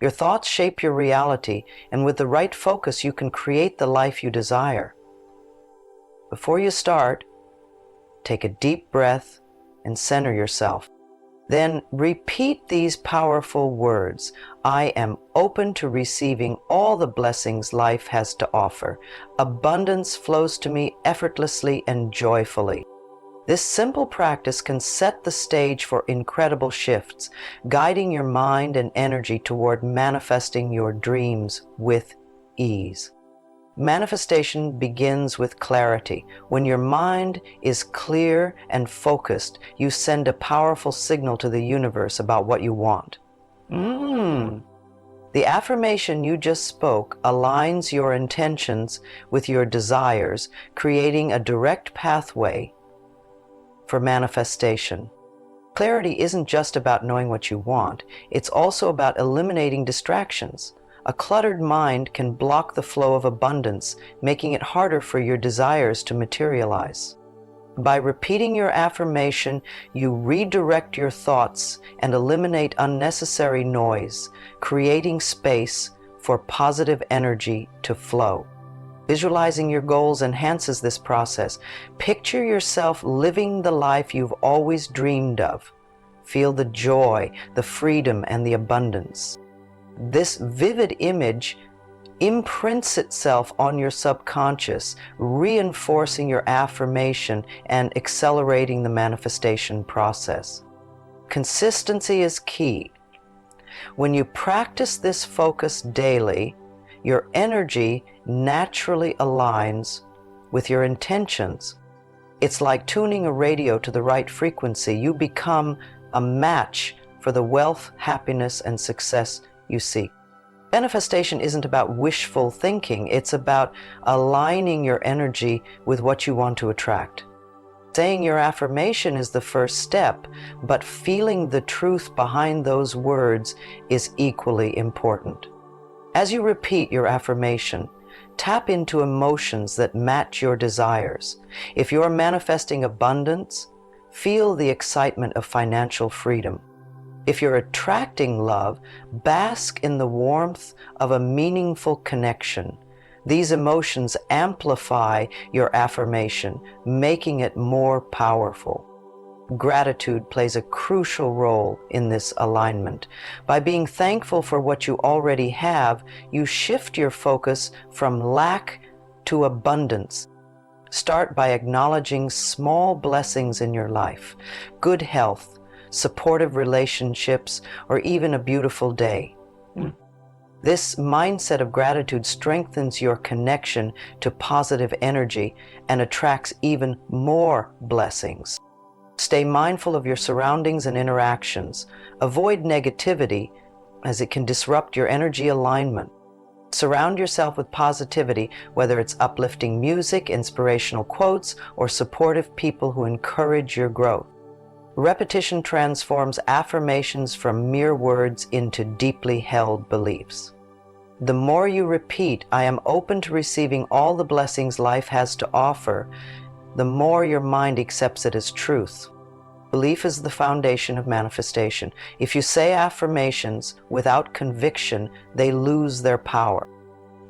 Your thoughts shape your reality, and with the right focus, you can create the life you desire. Before you start, take a deep breath and center yourself. Then repeat these powerful words. I am open to receiving all the blessings life has to offer. Abundance flows to me effortlessly and joyfully. This simple practice can set the stage for incredible shifts, guiding your mind and energy toward manifesting your dreams with ease. Manifestation begins with clarity. When your mind is clear and focused, you send a powerful signal to the universe about what you want. The affirmation you just spoke aligns your intentions with your desires, creating a direct pathway for manifestation. Clarity isn't just about knowing what you want, it's also about eliminating distractions. A cluttered mind can block the flow of abundance, making it harder for your desires to materialize. By repeating your affirmation, you redirect your thoughts and eliminate unnecessary noise, creating space for positive energy to flow. Visualizing your goals enhances this process. Picture yourself living the life you've always dreamed of. Feel the joy, the freedom, and the abundance. This vivid image imprints itself on your subconscious, reinforcing your affirmation and accelerating the manifestation process. Consistency is key. When you practice this focus daily, your energy naturally aligns with your intentions. It's like tuning a radio to the right frequency. You become a match for the wealth, happiness, and success you seek. Manifestation isn't about wishful thinking. It's about aligning your energy with what you want to attract. Saying your affirmation is the first step, but feeling the truth behind those words is equally important. As you repeat your affirmation, tap into emotions that match your desires. If you're manifesting abundance, feel the excitement of financial freedom. If you're attracting love, bask in the warmth of a meaningful connection. These emotions amplify your affirmation, making it more powerful. Gratitude plays a crucial role in this alignment. By being thankful for what you already have, you shift your focus from lack to abundance. Start by acknowledging small blessings in your life, good health, supportive relationships, or even a beautiful day. This mindset of gratitude strengthens your connection to positive energy and attracts even more blessings. Stay mindful of your surroundings and interactions. Avoid negativity, as it can disrupt your energy alignment. Surround yourself with positivity, whether it's uplifting music, inspirational quotes, or supportive people who encourage your growth. Repetition transforms affirmations from mere words into deeply held beliefs. The more you repeat, I am open to receiving all the blessings life has to offer, the more your mind accepts it as truth. Belief is the foundation of manifestation. If you say affirmations without conviction, they lose their power.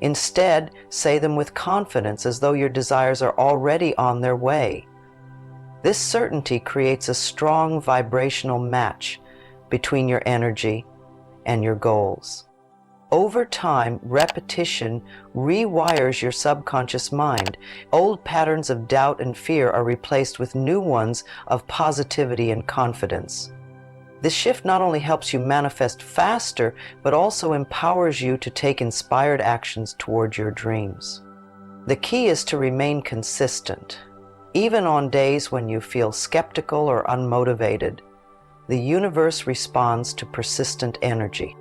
Instead, say them with confidence, as though your desires are already on their way. This certainty creates a strong vibrational match between your energy and your goals. Over time, repetition rewires your subconscious mind. Old patterns of doubt and fear are replaced with new ones of positivity and confidence. This shift not only helps you manifest faster, but also empowers you to take inspired actions toward your dreams. The key is to remain consistent. Even on days when you feel skeptical or unmotivated, the universe responds to persistent energy.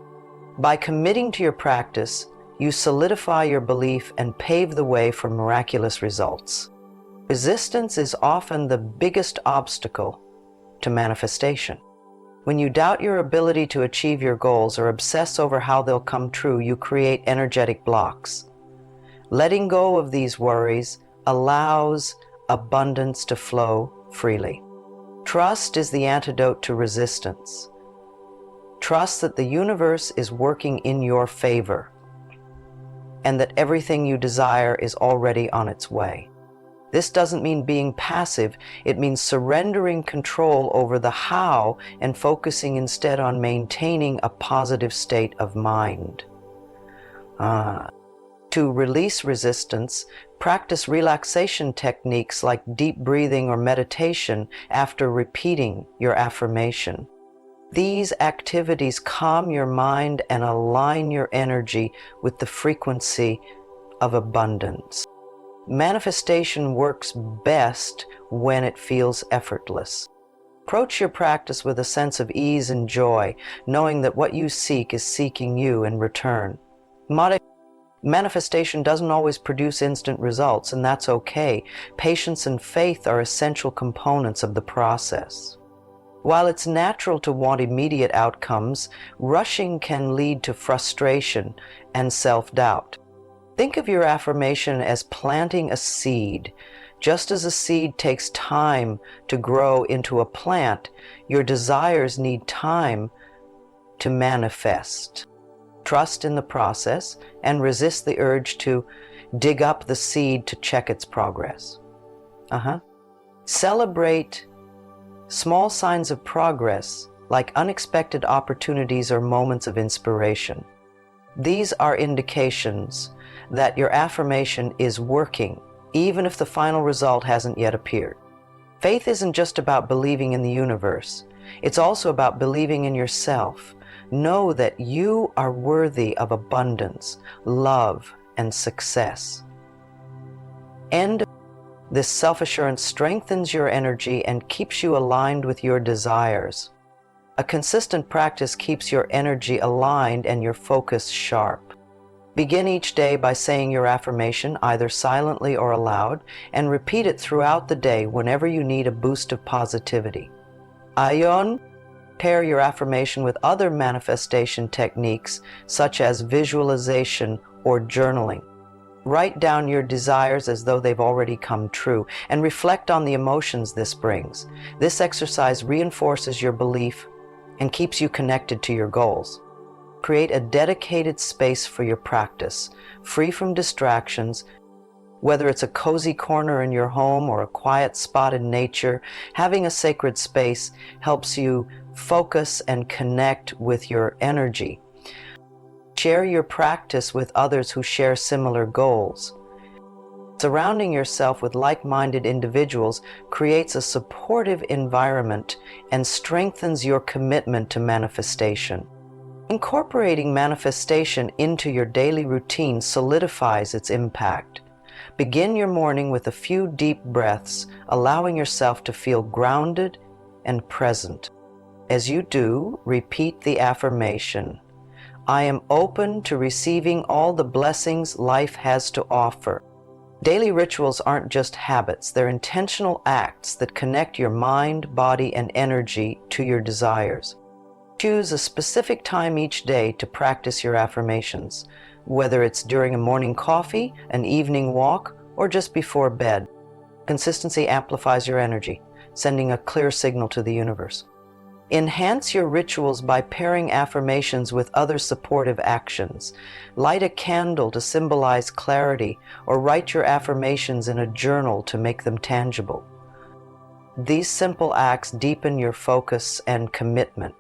By committing to your practice, you solidify your belief and pave the way for miraculous results. Resistance is often the biggest obstacle to manifestation. When you doubt your ability to achieve your goals or obsess over how they'll come true, you create energetic blocks. Letting go of these worries allows abundance to flow freely. Trust is the antidote to resistance. Trust that the universe is working in your favor and that everything you desire is already on its way. This doesn't mean being passive, it means surrendering control over the how and focusing instead on maintaining a positive state of mind. To release resistance, practice relaxation techniques like deep breathing or meditation after repeating your affirmation. These activities calm your mind and align your energy with the frequency of abundance. Manifestation works best when it feels effortless. Approach your practice with a sense of ease and joy, knowing that what you seek is seeking you in return. Manifestation doesn't always produce instant results, and that's okay. Patience and faith are essential components of the process. While it's natural to want immediate outcomes, rushing can lead to frustration and self-doubt. Think of your affirmation as planting a seed. Just as a seed takes time to grow into a plant, your desires need time to manifest. Trust in the process and resist the urge to dig up the seed to check its progress. Celebrate small signs of progress, like unexpected opportunities or moments of inspiration. These are indications that your affirmation is working, even if the final result hasn't yet appeared. Faith isn't just about believing in the universe. It's also about believing in yourself. Know that you are worthy of abundance, love, and success. And this self-assurance strengthens your energy and keeps you aligned with your desires. A consistent practice keeps your energy aligned and your focus sharp. Begin each day by saying your affirmation, either silently or aloud, and repeat it throughout the day whenever you need a boost of positivity. Ayon, pair your affirmation with other manifestation techniques such as visualization or journaling. Write down your desires as though they've already come true, and reflect on the emotions this brings. This exercise reinforces your belief and keeps you connected to your goals. Create a dedicated space for your practice, free from distractions. Whether it's a cozy corner in your home or a quiet spot in nature, having a sacred space helps you focus and connect with your energy. Share your practice with others who share similar goals. Surrounding yourself with like-minded individuals creates a supportive environment and strengthens your commitment to manifestation. Incorporating manifestation into your daily routine solidifies its impact. Begin your morning with a few deep breaths, allowing yourself to feel grounded and present. As you do, repeat the affirmation. I am open to receiving all the blessings life has to offer. Daily rituals aren't just habits, they're intentional acts that connect your mind, body, and energy to your desires. Choose a specific time each day to practice your affirmations, whether it's during a morning coffee, an evening walk, or just before bed. Consistency amplifies your energy, sending a clear signal to the universe. Enhance your rituals by pairing affirmations with other supportive actions. Light a candle to symbolize clarity, or write your affirmations in a journal to make them tangible. These simple acts deepen your focus and commitment.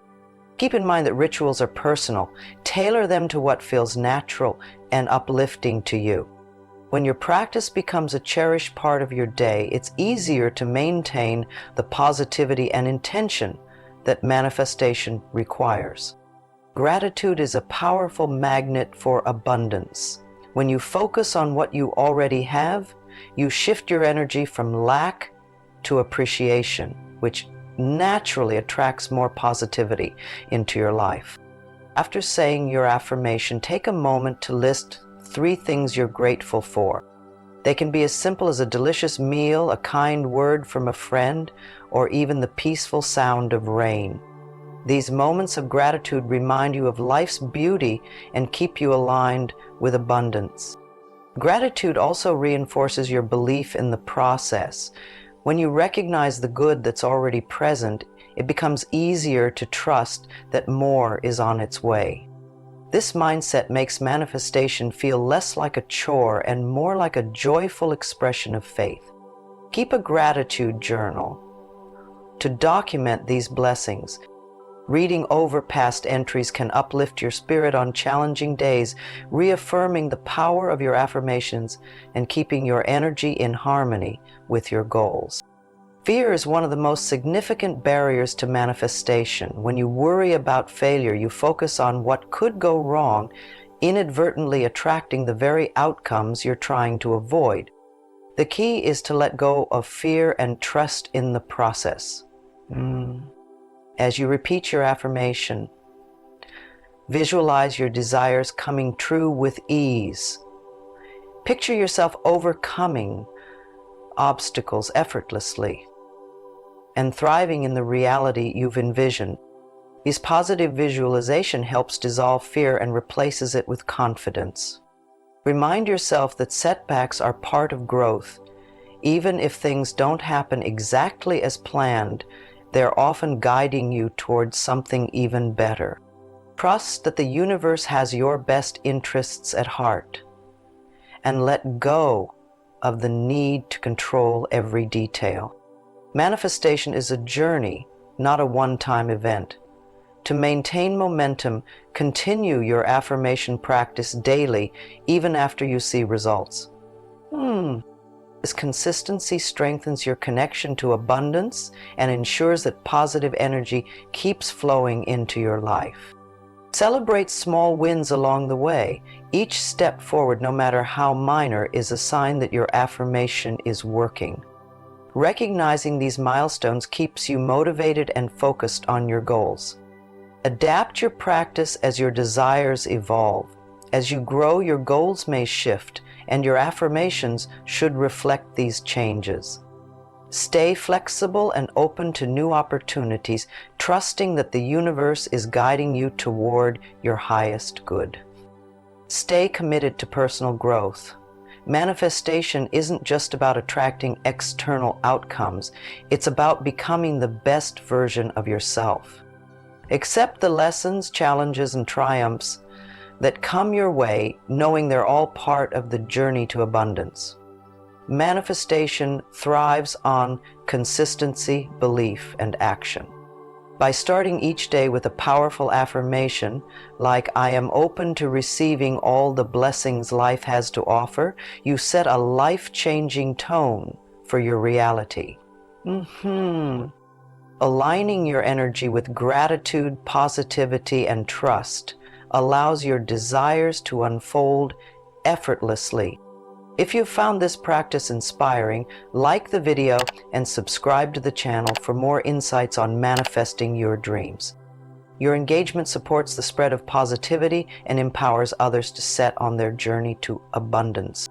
Keep in mind that rituals are personal. Tailor them to what feels natural and uplifting to you. When your practice becomes a cherished part of your day, it's easier to maintain the positivity and intention that manifestation requires. Gratitude is a powerful magnet for abundance. When you focus on what you already have, you shift your energy from lack to appreciation, which naturally attracts more positivity into your life. After saying your affirmation, take a moment to list 3 things you're grateful for. They can be as simple as a delicious meal, a kind word from a friend, or even the peaceful sound of rain. These moments of gratitude remind you of life's beauty and keep you aligned with abundance. Gratitude also reinforces your belief in the process. When you recognize the good that's already present, it becomes easier to trust that more is on its way. This mindset makes manifestation feel less like a chore and more like a joyful expression of faith. Keep a gratitude journal to document these blessings. Reading over past entries can uplift your spirit on challenging days, reaffirming the power of your affirmations and keeping your energy in harmony with your goals. Fear is one of the most significant barriers to manifestation. When you worry about failure, you focus on what could go wrong, inadvertently attracting the very outcomes you're trying to avoid. The key is to let go of fear and trust in the process. As you repeat your affirmation, visualize your desires coming true with ease. Picture yourself overcoming obstacles effortlessly and thriving in the reality you've envisioned. This positive visualization helps dissolve fear and replaces it with confidence. Remind yourself that setbacks are part of growth. Even if things don't happen exactly as planned, they're often guiding you towards something even better. Trust that the universe has your best interests at heart, and let go of the need to control every detail. Manifestation is a journey, not a one-time event. To maintain momentum, continue your affirmation practice daily, even after you see results. This consistency strengthens your connection to abundance and ensures that positive energy keeps flowing into your life. Celebrate small wins along the way. Each step forward, no matter how minor, is a sign that your affirmation is working. Recognizing these milestones keeps you motivated and focused on your goals. Adapt your practice as your desires evolve. As you grow, your goals may shift, and your affirmations should reflect these changes. Stay flexible and open to new opportunities, trusting that the universe is guiding you toward your highest good. Stay committed to personal growth. Manifestation isn't just about attracting external outcomes, it's about becoming the best version of yourself. Accept the lessons, challenges, and triumphs that come your way, knowing they're all part of the journey to abundance. Manifestation thrives on consistency, belief, and action. By starting each day with a powerful affirmation, like "I am open to receiving all the blessings life has to offer," you set a life-changing tone for your reality. Aligning your energy with gratitude, positivity, and trust allows your desires to unfold effortlessly. If you found this practice inspiring, like the video and subscribe to the channel for more insights on manifesting your dreams. Your engagement supports the spread of positivity and empowers others to set on their journey to abundance.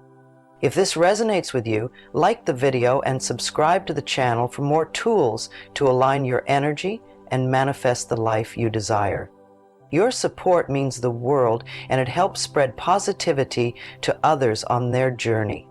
If this resonates with you, like the video and subscribe to the channel for more tools to align your energy and manifest the life you desire. Your support means the world, and it helps spread positivity to others on their journey.